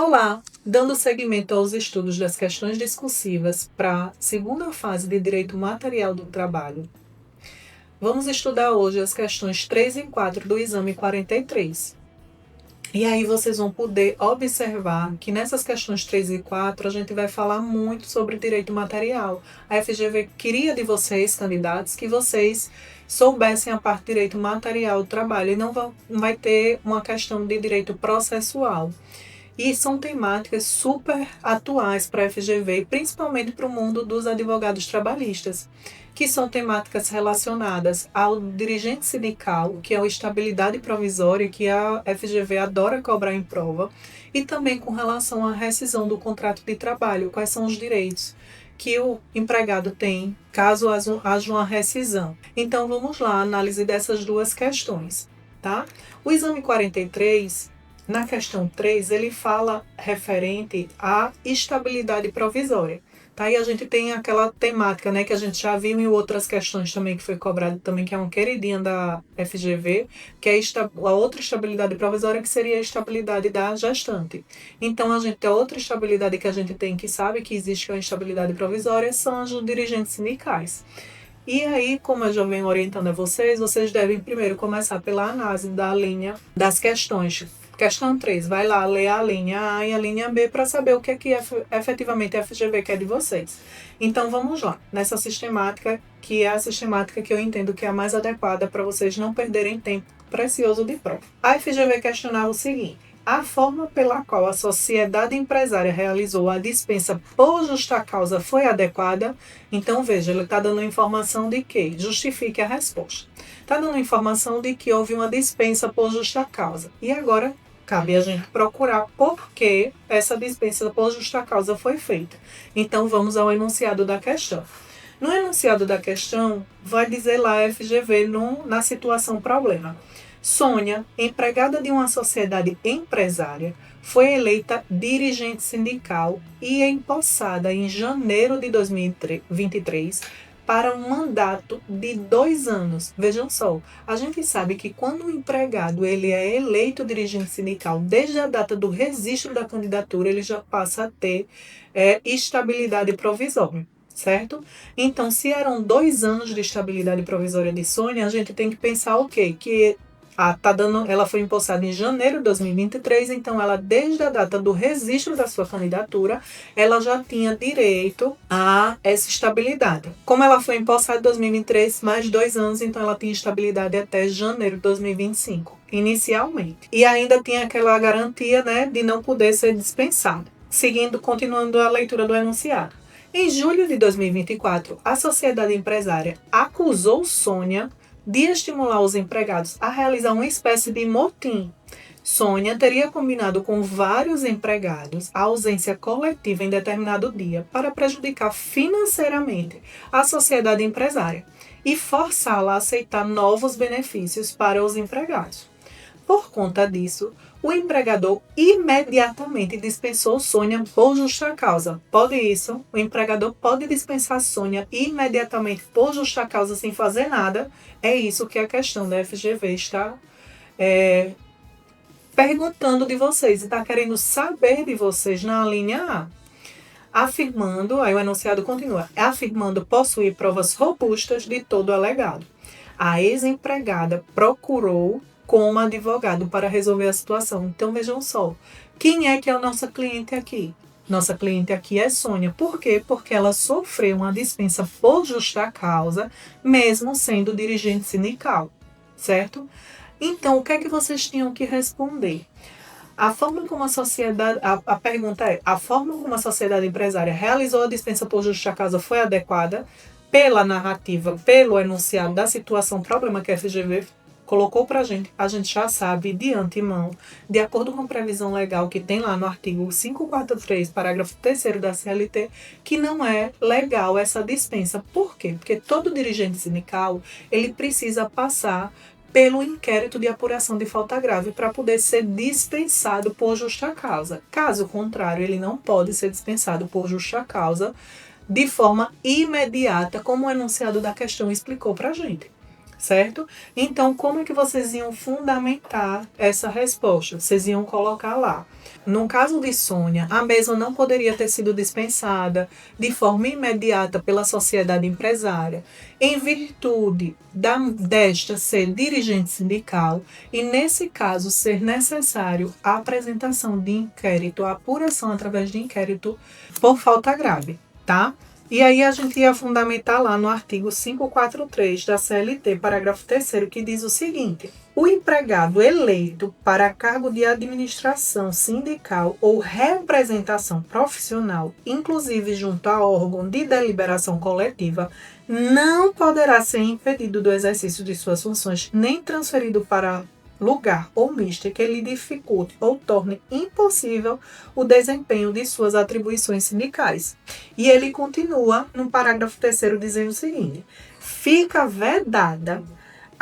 Olá! Dando seguimento aos estudos das questões discursivas para a segunda fase de Direito Material do Trabalho, vamos estudar hoje as questões 3 e 4 do exame 43. E aí vocês vão poder observar que nessas questões 3 e 4 a gente vai falar muito sobre direito material. A FGV queria de vocês, candidatos, que vocês soubessem a parte de direito material do trabalho e não vai ter uma questão de direito processual. E são temáticas super atuais para a FGV, principalmente para o mundo dos advogados trabalhistas, que são temáticas relacionadas ao dirigente sindical, que é a estabilidade provisória, que a FGV adora cobrar em prova, e também com relação à rescisão do contrato de trabalho, quais são os direitos que o empregado tem caso haja uma rescisão. Então vamos lá, a análise dessas duas questões, tá? O exame 43... Na questão 3, ele fala referente à estabilidade provisória. Tá? E a gente tem aquela temática, né, que a gente já viu em outras questões também, que foi cobrada também, que é uma queridinha da FGV, que é a outra estabilidade provisória, que seria a estabilidade da gestante. Então, a gente tem outra estabilidade que a gente tem, que sabe que existe uma estabilidade provisória, são as dirigentes sindicais. E aí, como eu já venho orientando a vocês devem primeiro começar pela análise da linha das questões. Questão 3, vai lá ler a linha A e a linha B para saber o que é que efetivamente a FGV quer de vocês. Então vamos lá, nessa sistemática, que é a sistemática que eu entendo que é a mais adequada para vocês não perderem tempo precioso de prova. A FGV questionava o seguinte: a forma pela qual a sociedade empresária realizou a dispensa por justa causa foi adequada? Então, veja, ele está dando informação de que justifique a resposta. Está dando informação de que houve uma dispensa por justa causa. E agora, cabe a gente procurar por que essa dispensa por justa causa foi feita. Então, vamos ao enunciado da questão. No enunciado da questão, vai dizer lá a FGV na situação problema. Sônia, empregada de uma sociedade empresária, foi eleita dirigente sindical e empossada em janeiro de 2023 para um mandato de 2 anos. Vejam só, a gente sabe que quando o empregado ele é eleito dirigente sindical, desde a data do registro da candidatura, ele já passa a ter estabilidade provisória. Certo? Então, se eram 2 anos de estabilidade provisória de Sônia, a gente tem que pensar o quê? Que ela foi empossada em janeiro de 2023, então ela, desde a data do registro da sua candidatura, ela já tinha direito a essa estabilidade. Como ela foi empossada em 2023, mais 2 anos, então ela tinha estabilidade até janeiro de 2025, inicialmente. E ainda tinha aquela garantia, né, de não poder ser dispensada. Continuando a leitura do enunciado. Em julho de 2024, a sociedade empresária acusou Sônia de estimular os empregados a realizar uma espécie de motim. Sônia teria combinado com vários empregados a ausência coletiva em determinado dia para prejudicar financeiramente a sociedade empresária e forçá-la a aceitar novos benefícios para os empregados. Por conta disso, o empregador imediatamente dispensou Sônia por justa causa. Pode isso? O empregador pode dispensar Sônia imediatamente por justa causa sem fazer nada? É isso que a questão da FGV está perguntando de vocês, está querendo saber de vocês na linha A. Afirmando, aí o enunciado continua, afirmando possuir provas robustas de todo alegado. A ex-empregada procurou como advogado para resolver a situação. Então, vejam só, quem é que é a nossa cliente aqui? Nossa cliente aqui é Sônia. Por quê? Porque ela sofreu uma dispensa por justa causa, mesmo sendo dirigente sindical, certo? Então, o que é que vocês tinham que responder? A forma como a pergunta é, a forma como a sociedade empresária realizou a dispensa por justa causa foi adequada? Pela narrativa, pelo enunciado da situação problema que a FGV colocou para a gente já sabe de antemão, de acordo com a previsão legal que tem lá no artigo 543, parágrafo 3º da CLT, que não é legal essa dispensa. Por quê? Porque todo dirigente sindical, ele precisa passar pelo inquérito de apuração de falta grave para poder ser dispensado por justa causa. Caso contrário, ele não pode ser dispensado por justa causa de forma imediata, como o enunciado da questão explicou para a gente. certo? Então, como é que vocês iam fundamentar essa resposta? Vocês iam colocar lá. No caso de Sônia, a mesma não poderia ter sido dispensada de forma imediata pela sociedade empresária, em virtude desta ser dirigente sindical e, nesse caso, ser necessário a apresentação de inquérito, a apuração através de inquérito por falta grave, tá? E aí a gente ia fundamentar lá no artigo 543 da CLT, parágrafo 3º, que diz o seguinte: o empregado eleito para cargo de administração sindical ou representação profissional, inclusive junto a órgão de deliberação coletiva, não poderá ser impedido do exercício de suas funções, nem transferido para lugar ou mister que lhe dificulte ou torne impossível o desempenho de suas atribuições sindicais. E ele continua no parágrafo 3º dizendo o seguinte: fica vedada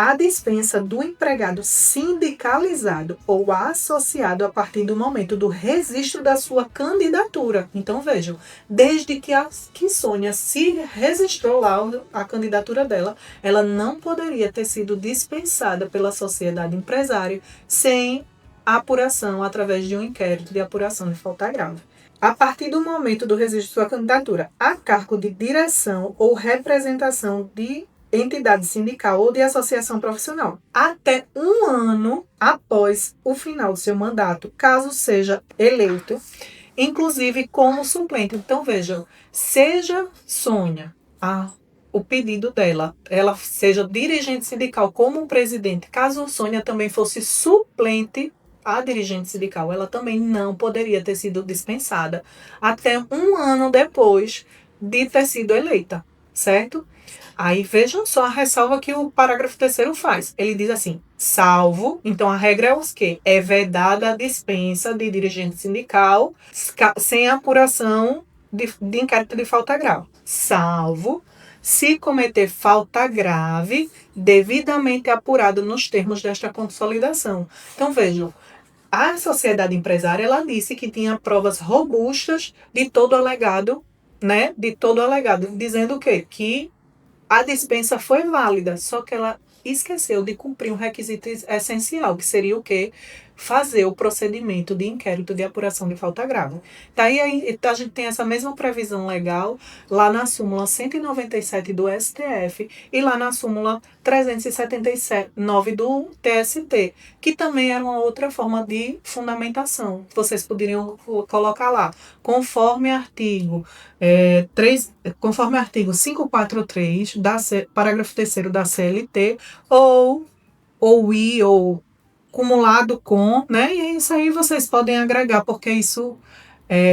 a dispensa do empregado sindicalizado ou associado a partir do momento do registro da sua candidatura. Então, vejam, desde que Sônia se registrou lá a candidatura dela, ela não poderia ter sido dispensada pela sociedade empresária sem apuração através de um inquérito de apuração de falta grave. A partir do momento do registro de sua candidatura a cargo de direção ou representação de entidade sindical ou de associação profissional, até um ano após o final do seu mandato, caso seja eleito, inclusive como suplente. Então, vejam, seja Sônia, o pedido dela, ela seja dirigente sindical como presidente, caso Sônia também fosse suplente a dirigente sindical, ela também não poderia ter sido dispensada até um ano depois de ter sido eleita, certo? Aí vejam só a ressalva que o parágrafo 3º faz. Ele diz assim: salvo, então a regra é os quê? É vedada a dispensa de dirigente sindical sem apuração de inquérito de falta grave. Salvo se cometer falta grave devidamente apurado nos termos desta consolidação. Então vejam, a sociedade empresária ela disse que tinha provas robustas de todo alegado, né? De todo alegado, dizendo o quê? Que a dispensa foi válida, só que ela esqueceu de cumprir um requisito essencial, que seria o quê? Fazer o procedimento de inquérito de apuração de falta grave. Tá aí, a gente tem essa mesma previsão legal lá na súmula 197 do STF e lá na súmula 379 do TST, que também era uma outra forma de fundamentação. Vocês poderiam colocar lá, conforme artigo 543 parágrafo 3º da CLT, ou cumulado com, né? E isso aí vocês podem agregar, porque isso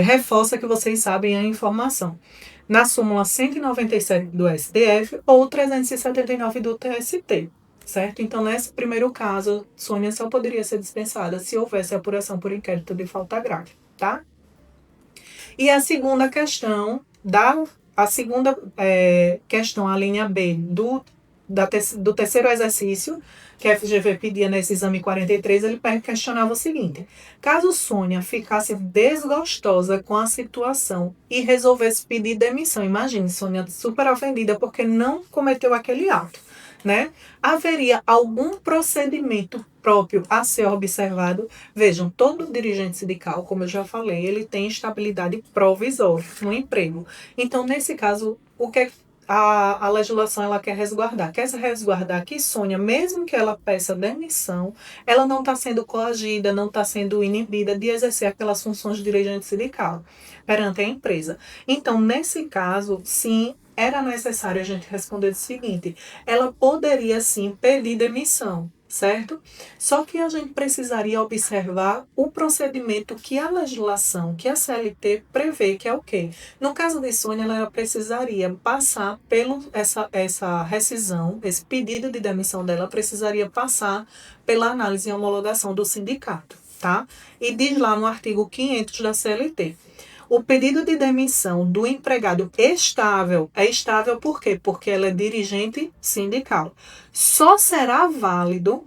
reforça que vocês sabem a informação. Na súmula 197 do STF ou 379 do TST, certo? Então, nesse primeiro caso, Sônia só poderia ser dispensada se houvesse apuração por inquérito de falta grave, tá? E a segunda questão, a linha B do terceiro exercício, que a FGV pedia nesse exame 43, ele questionava o seguinte: caso Sônia ficasse desgostosa com a situação e resolvesse pedir demissão, imagine, Sônia super ofendida porque não cometeu aquele ato, né? Haveria algum procedimento próprio a ser observado? Vejam, todo dirigente sindical, como eu já falei, ele tem estabilidade provisória no emprego. Então, nesse caso, o que a legislação ela quer resguardar? Quer resguardar que Sônia, mesmo que ela peça demissão, ela não está sendo coagida, não está sendo inibida de exercer aquelas funções de dirigente sindical perante a empresa. Então, nesse caso, sim, era necessário a gente responder o seguinte: ela poderia sim pedir demissão, certo? Só que a gente precisaria observar o procedimento que a legislação, que a CLT prevê, que é o quê? No caso de Sônia, ela precisaria passar essa rescisão, esse pedido de demissão dela precisaria passar pela análise e homologação do sindicato, tá? E diz lá no artigo 500 da CLT: o pedido de demissão do empregado estável, é estável por quê? Porque ela é dirigente sindical. Só será válido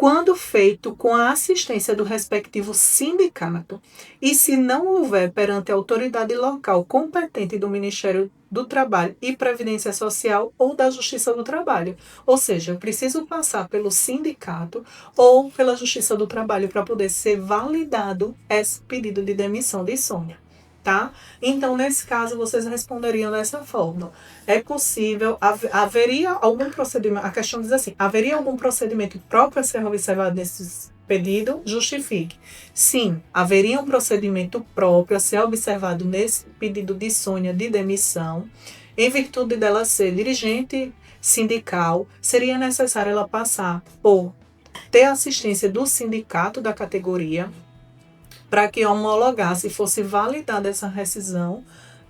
quando feito com a assistência do respectivo sindicato, e se não houver perante a autoridade local competente do Ministério do Trabalho e Previdência Social ou da Justiça do Trabalho. Ou seja, eu preciso passar pelo sindicato ou pela Justiça do Trabalho para poder ser validado esse pedido de demissão de Sônia. Tá? Então, nesse caso, vocês responderiam dessa forma. É possível, haveria algum procedimento, a questão diz assim, haveria algum procedimento próprio a ser observado nesse pedido? Justifique. Sim, haveria um procedimento próprio a ser observado nesse pedido de Sônia de demissão. Em virtude dela ser dirigente sindical, seria necessário ela passar por ter assistência do sindicato da categoria, para que homologasse e fosse validada essa rescisão,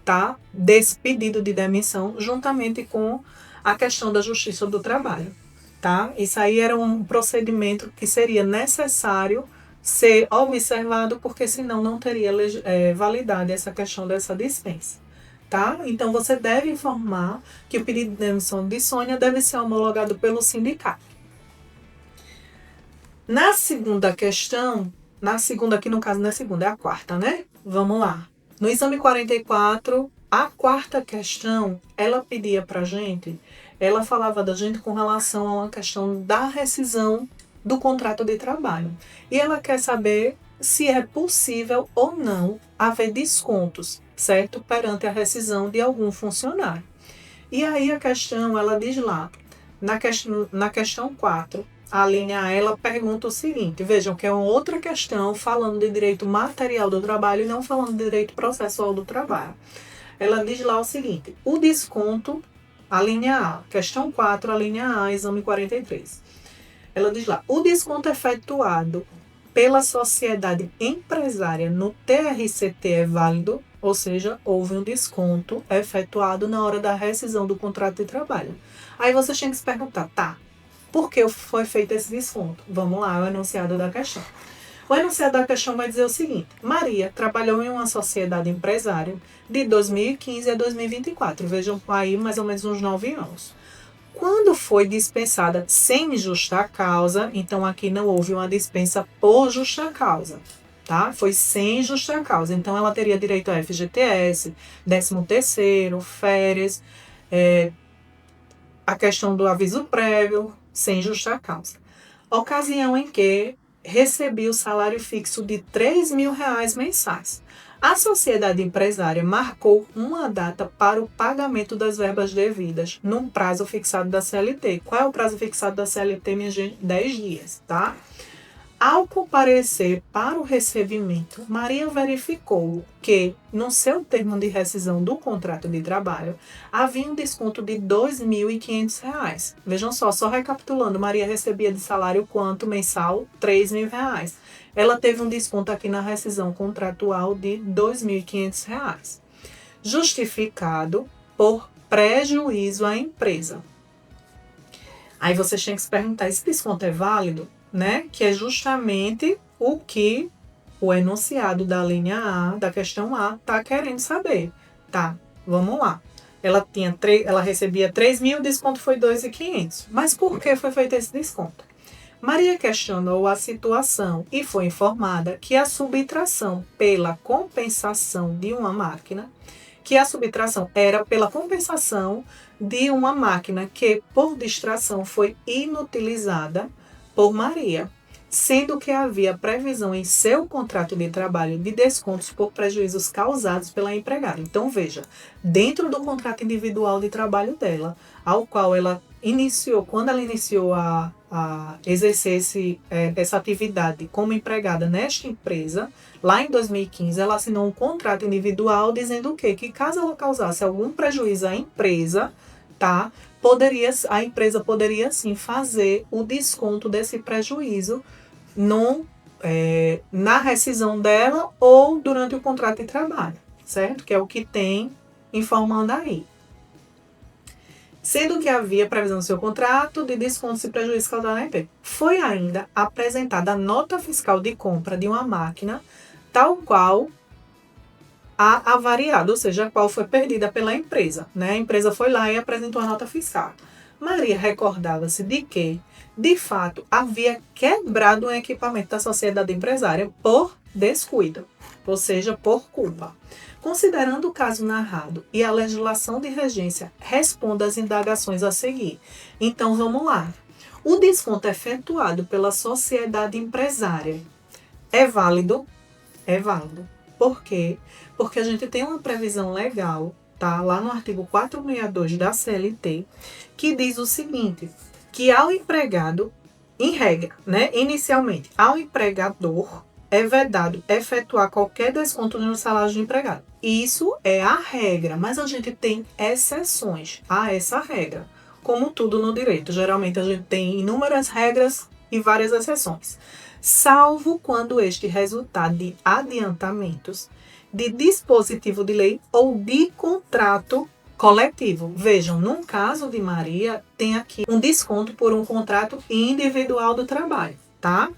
tá, desse pedido de demissão, juntamente com a questão da Justiça do Trabalho. Tá? Isso aí era um procedimento que seria necessário ser observado, porque senão não teria validade essa questão dessa dispensa. Tá? Então, você deve informar que o pedido de demissão de Sônia deve ser homologado pelo sindicato. Na segunda questão, aqui no caso não é segunda, é a quarta, né? Vamos lá. No exame 44, a quarta questão, ela pedia pra gente, ela falava da gente com relação a uma questão da rescisão do contrato de trabalho. E ela quer saber se é possível ou não haver descontos, certo? Perante a rescisão de algum funcionário. E aí a questão, ela diz lá, na questão 4, a linha A, ela pergunta o seguinte, vejam que é uma outra questão falando de direito material do trabalho e não falando de direito processual do trabalho. Ela diz lá o seguinte, o desconto, a linha A, questão 4, a linha A, exame 43. Ela diz lá, o desconto efetuado pela sociedade empresária no TRCT é válido, ou seja, houve um desconto efetuado na hora da rescisão do contrato de trabalho. Aí você tinha que se perguntar, tá, por que foi feito esse desconto? Vamos lá, o enunciado da questão. O enunciado da questão vai dizer o seguinte, Maria trabalhou em uma sociedade empresária de 2015 a 2024, vejam aí mais ou menos uns 9 anos. Quando foi dispensada sem justa causa, então aqui não houve uma dispensa por justa causa, tá? Foi sem justa causa, então ela teria direito a FGTS, 13º, férias, a questão do aviso prévio, sem justa causa. Ocasião em que recebi o salário fixo de R$3.000 mensais. A sociedade empresária marcou uma data para o pagamento das verbas devidas, num prazo fixado da CLT. Qual é o prazo fixado da CLT, minha gente? 10 dias, tá? Ao comparecer para o recebimento, Maria verificou que, no seu termo de rescisão do contrato de trabalho, havia um desconto de R$2.500. Vejam só recapitulando, Maria recebia de salário quanto mensal? R$3.000. Ela teve um desconto aqui na rescisão contratual de R$2.500, justificado por prejuízo à empresa. Aí você tem que se perguntar, esse desconto é válido? Né? Que é justamente o que o enunciado da linha A, da questão A, está querendo saber. Tá, vamos lá. Ela recebia 3.000, o desconto foi 2.500. Mas por que foi feito esse desconto? Maria questionou a situação e foi informada que a subtração pela compensação de uma máquina, que a subtração era pela compensação de uma máquina que, por distração, foi inutilizada por Maria, sendo que havia previsão em seu contrato de trabalho de descontos por prejuízos causados pela empregada. Então, veja, dentro do contrato individual de trabalho dela, ao qual ela iniciou, quando ela iniciou a exercer essa atividade como empregada nesta empresa, lá em 2015, ela assinou um contrato individual dizendo o quê? Que caso ela causasse algum prejuízo à empresa, tá? A empresa poderia sim fazer o desconto desse prejuízo na rescisão dela ou durante o contrato de trabalho, certo? Que é o que tem informando aí. Sendo que havia previsão no seu contrato de desconto e prejuízo causado na empresa. Foi ainda apresentada a nota fiscal de compra de uma máquina, tal qual a avariada, ou seja, a qual foi perdida pela empresa. Né? A empresa foi lá e apresentou a nota fiscal. Maria recordava-se de que de fato, havia quebrado um equipamento da sociedade empresária por descuido, ou seja, por culpa. Considerando o caso narrado e a legislação de regência, responda às indagações a seguir. Então, vamos lá. O desconto efetuado pela sociedade empresária é válido? É válido. Por quê? Porque a gente tem uma previsão legal, tá? Lá no artigo 462 da CLT, que diz o seguinte, que ao empregado, em regra, né, inicialmente, ao empregador é vedado efetuar qualquer desconto no salário do empregado. Isso é a regra, mas a gente tem exceções a essa regra. Como tudo no direito, geralmente a gente tem inúmeras regras e várias exceções. Salvo quando este resultado de adiantamentos, de dispositivo de lei ou de contrato coletivo. Vejam, no caso de Maria, tem aqui um desconto por um contrato individual do trabalho, tá?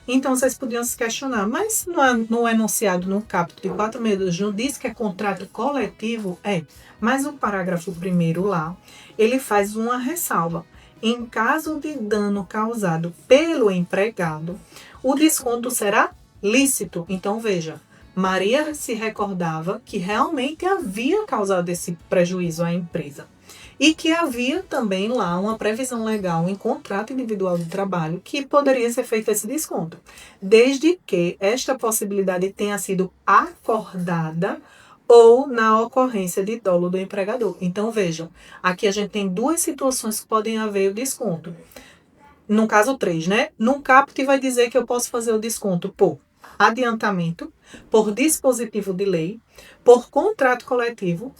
Então, vocês podiam se questionar, mas no enunciado, no caput de 462, não diz que é contrato coletivo? É, mas o parágrafo 1º lá, ele faz uma ressalva. Em caso de dano causado pelo empregado, o desconto será lícito. Então, veja, Maria se recordava que realmente havia causado esse prejuízo à empresa e que havia também lá uma previsão legal em contrato individual de trabalho que poderia ser feito esse desconto, desde que esta possibilidade tenha sido acordada ou na ocorrência de dolo do empregador. Então, vejam, aqui a gente tem duas situações que podem haver o desconto. No caso 3, né? No caput vai dizer que eu posso fazer o desconto por adiantamento, por dispositivo de lei, por contrato coletivo.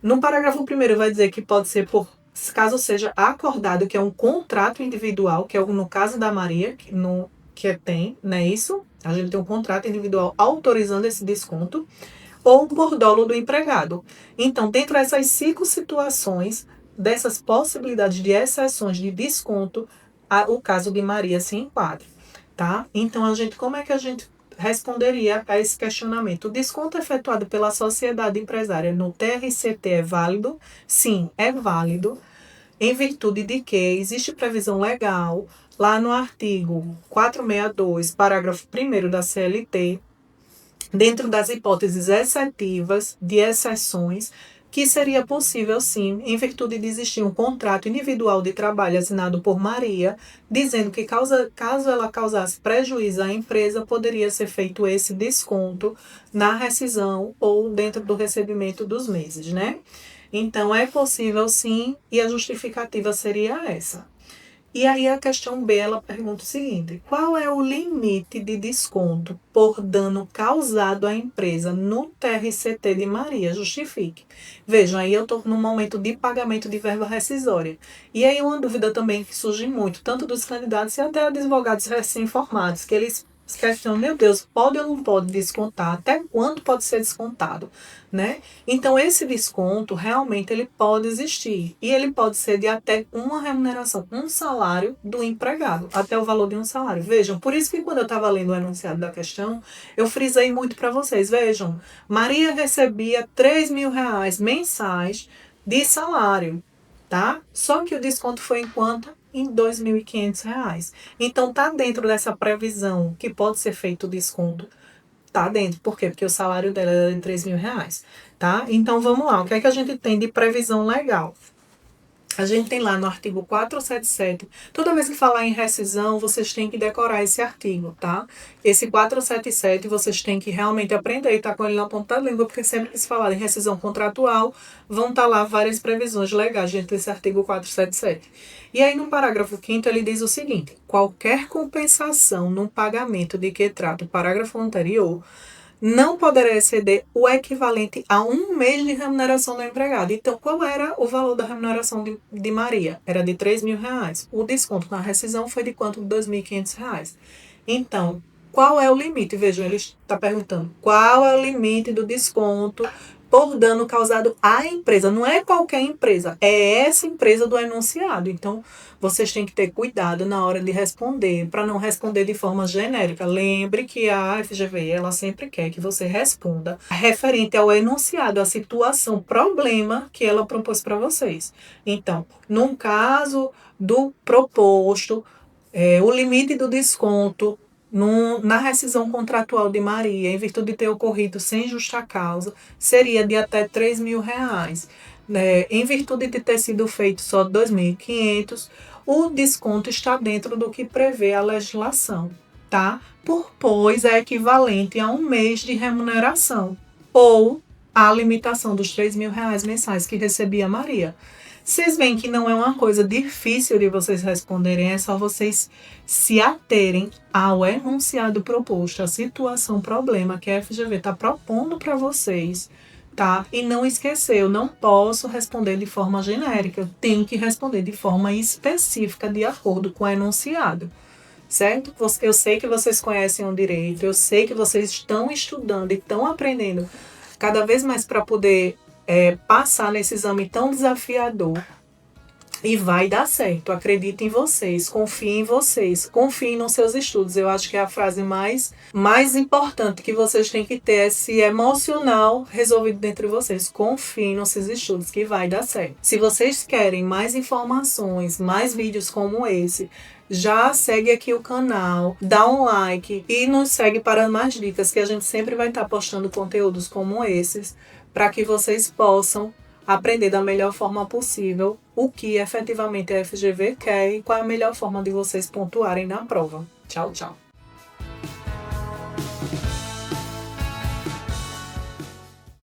No parágrafo 1º vai dizer que pode ser por, caso seja acordado, que é um contrato individual, que é no caso da Maria, que tem, não é isso? A gente tem um contrato individual autorizando esse desconto, ou por dolo do empregado. Então, dentro dessas 5 situações, dessas possibilidades de exceções de desconto, o caso de Maria se enquadra, tá? Então, como é que a gente responderia a esse questionamento? O desconto efetuado pela sociedade empresária no TRCT é válido? Sim, é válido, em virtude de que existe previsão legal lá no artigo 462, parágrafo 1º da CLT, dentro das hipóteses excetivas de exceções, que seria possível, sim, em virtude de existir um contrato individual de trabalho assinado por Maria, dizendo que caso ela causasse prejuízo à empresa, poderia ser feito esse desconto na rescisão ou dentro do recebimento dos meses, né? Então, é possível, sim, e a justificativa seria essa. E aí a questão B, ela pergunta o seguinte: qual é o limite de desconto por dano causado à empresa no TRCT de Maria? Justifique. Vejam, aí eu estou no momento de pagamento de verba rescisória. E aí uma dúvida também que surge muito, tanto dos candidatos e até advogados recém-formados, que eles questionam, meu Deus, pode ou não pode descontar? Até quando pode ser descontado? Né? Então, esse desconto, realmente, ele pode existir. E ele pode ser de até uma remuneração, um salário do empregado, até o valor de um salário. Vejam, por isso que quando eu estava lendo o enunciado da questão, eu frisei muito para vocês. Vejam, Maria recebia R$ 3.000 mensais de salário, tá? Só que o desconto foi em quanto? Em R$ 2.500. Então, tá dentro dessa previsão que pode ser feito o desconto. Tá dentro. Por quê? Porque o salário dela era de R$ 3.000, tá? Então, vamos lá. O que é que a gente tem de previsão legal? A gente tem lá no artigo 477, toda vez que falar em rescisão, vocês têm que decorar esse artigo, tá? Esse 477 vocês têm que realmente aprender e estar com ele na ponta da língua, porque sempre que se falar em rescisão contratual, vão estar lá várias previsões legais dentro desse artigo 477. E aí no parágrafo 5º ele diz o seguinte: qualquer compensação no pagamento de que trata o parágrafo anterior não poderá exceder o equivalente a um mês de remuneração do empregado. Então, qual era o valor da remuneração de Maria? Era de R$ 3.000. O desconto na rescisão foi de quanto? De R$ 2.500. Então, qual é o limite? Vejam, ele está perguntando qual é o limite do desconto por dano causado à empresa. Não é qualquer empresa, é essa empresa do enunciado. Então, vocês têm que ter cuidado na hora de responder, para não responder de forma genérica. Lembre que a FGV, ela sempre quer que você responda referente ao enunciado, a situação, problema que ela propôs para vocês. Então, num caso do proposto, O limite do desconto na rescisão contratual de Maria, em virtude de ter ocorrido sem justa causa, seria de até R$ 3.000. Em virtude de ter sido feito só 2.500, o desconto está dentro do que prevê a legislação, tá? Pois é equivalente a um mês de remuneração, ou a limitação dos R$ 3.000 mensais que recebia Maria. Vocês veem que não é uma coisa difícil de vocês responderem, é só vocês se aterem ao enunciado proposto, a situação, problema que a FGV está propondo para vocês, tá? E não esquecer, eu não posso responder de forma genérica, eu tenho que responder de forma específica, de acordo com o enunciado, certo? Eu sei que vocês conhecem o direito, eu sei que vocês estão estudando e estão aprendendo cada vez mais para poder passar nesse exame tão desafiador. E vai dar certo. Acredite em vocês, confie em vocês, confie nos seus estudos. Eu acho que é a frase mais importante que vocês têm que ter, esse emocional resolvido dentro de vocês. Confiem nos seus estudos, que vai dar certo. Se vocês querem mais informações, mais vídeos como esse, já segue aqui o canal, dá um like e nos segue para mais dicas, que a gente sempre vai estar postando conteúdos como esses, para que vocês possam aprender da melhor forma possível o que efetivamente a FGV quer e qual é a melhor forma de vocês pontuarem na prova. Tchau, tchau.